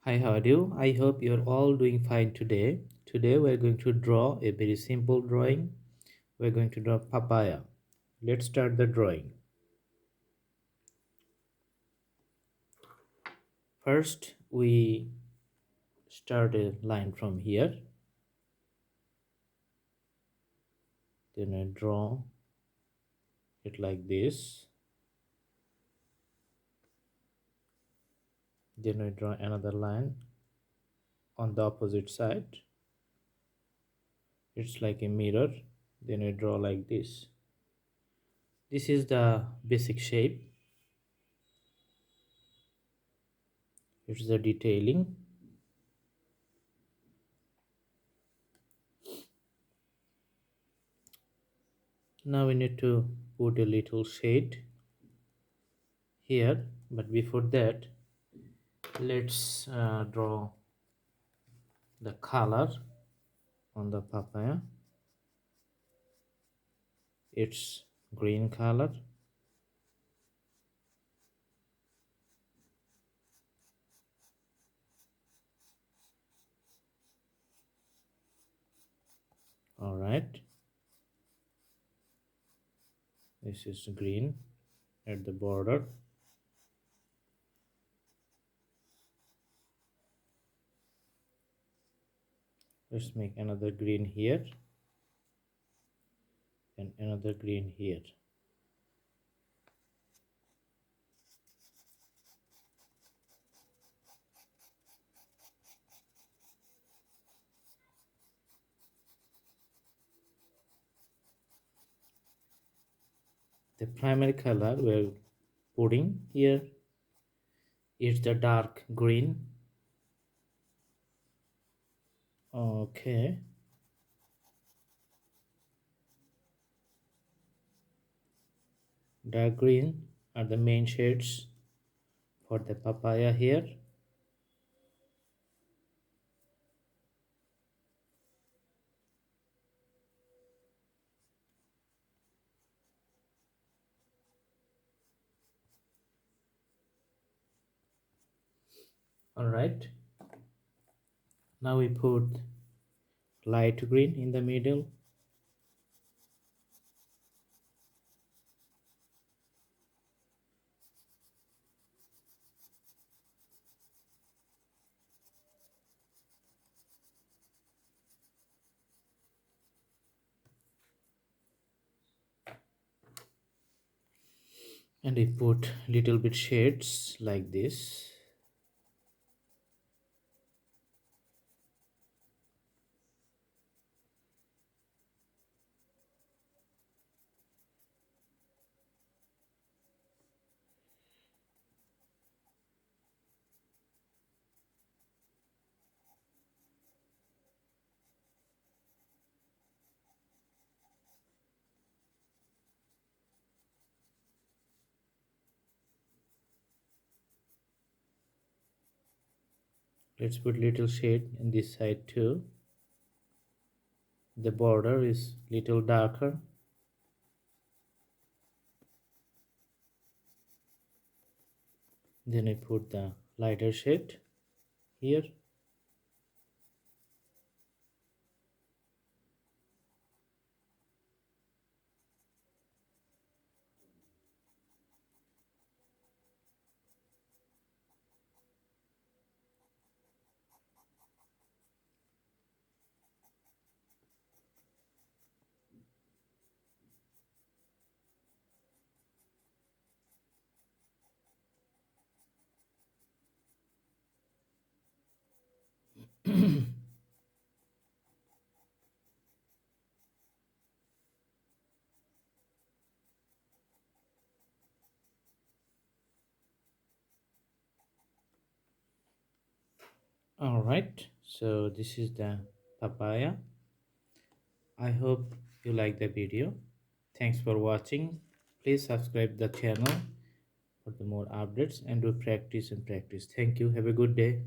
Hi, how are you? I hope you're all doing fine today. Today we're going to draw a very simple drawing. We're going to draw papaya. Let's start the drawing. First, we start a line from here. Then I draw it like this. Then I draw another line on the opposite side. It's like a mirror. Then I draw like this. This is the basic shape. It's the detailing. Now we need to put a little shade here, but before that let's draw the color on the papaya. It's green color. All right, this is green at the border. Let's make another green here and another green here. The primary color we're putting here is the dark green. Okay, dark green are the main shades for the papaya here. All right, now we put light green in the middle. And I put little bit shades like this. Let's put little shade in this side too. The border is little darker. Then I put the lighter shade here. All right, so this is the papaya. I hope you like the video. Thanks for watching. Please subscribe the channel for the more updates and do practice and practice. Thank you. Have a good day.